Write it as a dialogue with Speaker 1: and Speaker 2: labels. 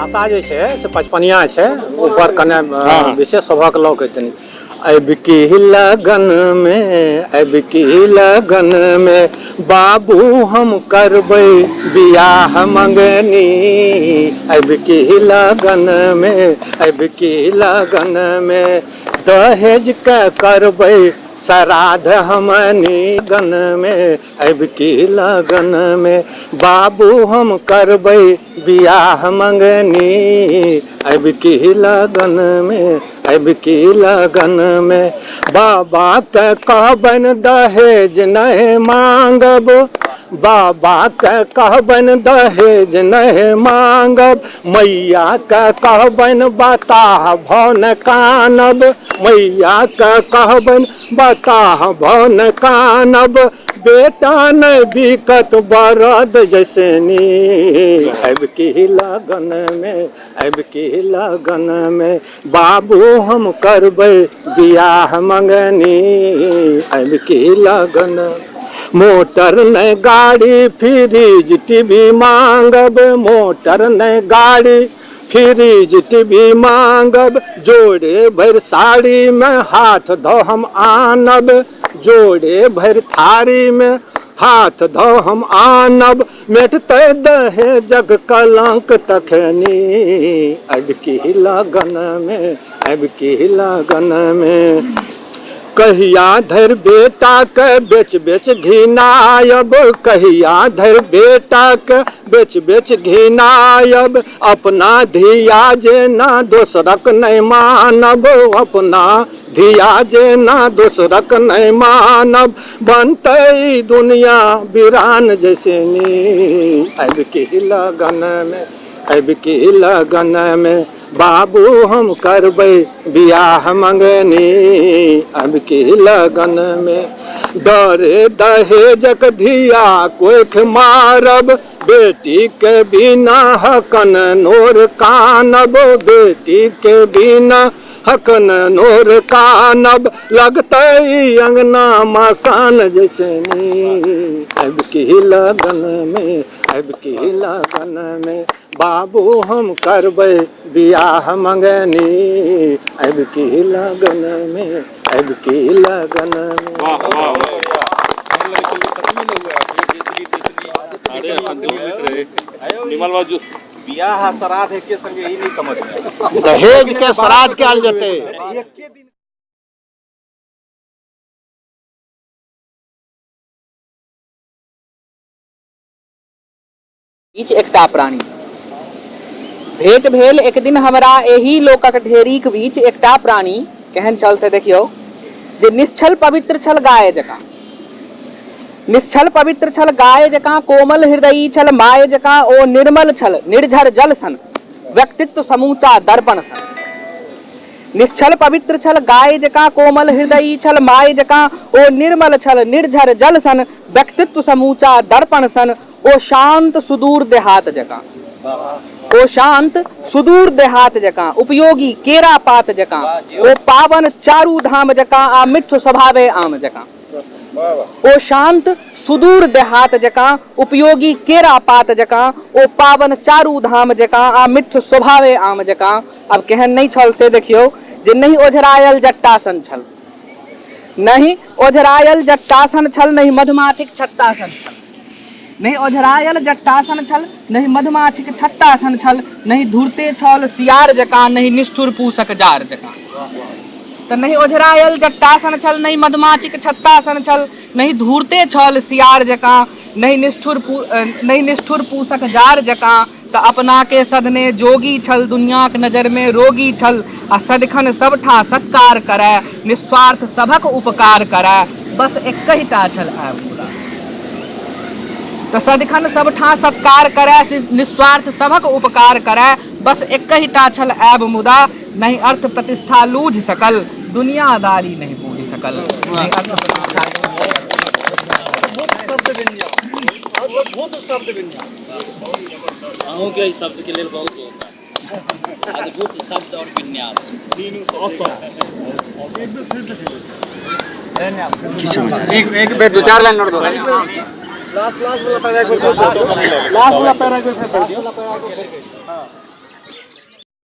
Speaker 1: भाषा जे छै से पचपनिया छै, ऊपर कने विशेष सभक लौ के तनी अब की लगन में, अब की लगन में बाबू हम करबै बियाह मंगनी। अब की लगन में, अब की लगन में दहेज के करबै श्राद्ध हमनी गन में। अब की लगन में बाबू हम करबै बियाह मंगनी। अब की लगन में, अब की लगन में बाबा के कहबन दहेज नहीं मांगब, बाबा के कहबन दहेज नहीं मांगब, मैया के कहबन बताह भवन कानब, मैया के कहबन बताह भवन कानब, बेटा नहीं बिकत बरद जैसनी। अब की लगन में, अब की लगन में बाबू हम करबै बियाह मंगनी। अब की लगन मोटर नहीं गाड़ी फ्रिज टीवी मांगब, मोटर नहीं गाड़ी फ्रिज टीवी मांगब, जोड़े भर साड़ी में हाथ धो हम आनब, जोड़े भर थारी में हाथ धो हम आनब, मिटते दहेजक कलंक तखनी। अब की लगन में, अब की लगन में कहिया धर बेटा के बेच बेच घिनायब, कहिया धर बेटा के बेच बेच घिनायब, अपना धिया जे ना दोसरक नहीं मानब, अपना धिया जे ना दोसरक नहीं मानब, बनते दुनिया वीरान जैसनी। अब की लगन में, अब की लगन में बाबू हम करबै बियाह मंगनी। अब की लगन में डरे दहेजक धिया कोख मारब, बेटी के बिना हकन नोर कानब, बेटी के बिना हकन नोर कानब, लगते अंगना मसान जैसनी। अब की लगन में, अब की लगन में बाबू हम करबै बियाह मंगनी। अब की लगन में, अब की लगन में।
Speaker 2: बियाह श्राद्ध है के संगे ही नहीं समझ में,
Speaker 1: दहेज के श्राद्ध कयल जेतै।
Speaker 3: बीच एकटा प्राणी भेंट भेल एक दिन हमरा एही लोकक ढेरीक बीच एकटा प्राणी केहन छल से देखियौ, जे निश्छल पवित्र छल गाय जकाँ, निश्छल पवित्र छल गाय जकाँ, कोमल हृदयी छल माय जकाँ, ओ निर्मल छल निर्झर जल सन, व्यक्तित्व समूचा दर्पण सन। निश्छल पवित्र छल गाय जकाँ, कोमल हृदयी छल माय जकाँ, ओ निर्मल छल निर्झर जल सन, व्यक्तित्व समूचा दर्पण सन, ओ शांत सुदूर देहात जकाँ, ओ शांत सुदूर देहात जकाँ, उपयोगी केरा पात जकाँ, ओ पावन चारू धाम जकाँ, आ मिठ स्वभावे आम जकाँ। ओ शांत सुदूर देहात जकाँ, उपयोगी केरा पात जकाँ, ओ पावन चारू धाम जकाँ, आ मिठ स्वभावे आम जकाँ। अब केहन नहीं छल से देखियो, जे नहीं ओझरायल जट्टासन छल, नहीं ओझरायल जट्टासन छल, नहीं मधुमाछीक छत्तासन छल, नहीं ओझरायल जट्टासन छल, नहीं मधुमाछीक छत्तासन छल, नहीं धूर्ते छल सियार जकाँ, नहीं निष्ठुर पूसक जार जकाँ। तो नहीं ओझरायल जट्टासन छल, नहीं मधुमाछीक छत्तासन छल, नहीं धूर्ते छल सियार जकाँ, नहीं निष्ठुर पूसक जार जकाँ। तो अपना के सदने जोगी छल, दुनियाक नजर में रोगी छल, आ सदखन सबठा सत्कार करे, निस्वार्थ सभक उपकार करे, बस एकहिटा छल आब मुदा। तो सदखन सबठा सत्कार करे, निस्वार्थ सभक उपकार करे, बस एकहिटा छल ऐब मुदा, नहीं अर्थ प्रतिष्ठा लूझ सकल, दुनियादारी नहीं बूझ सकल। नहीं अर्थ प्रतिष्ठा
Speaker 4: के शब्द के लिए बहुत होता है, अद्भुत शब्द और विन्यास।
Speaker 1: एक बेर दो चार लाइन और दो।
Speaker 2: लास्ट वाला पैराग्राफ, लास्ट वाला पैराग्राफ पढ़ दियो।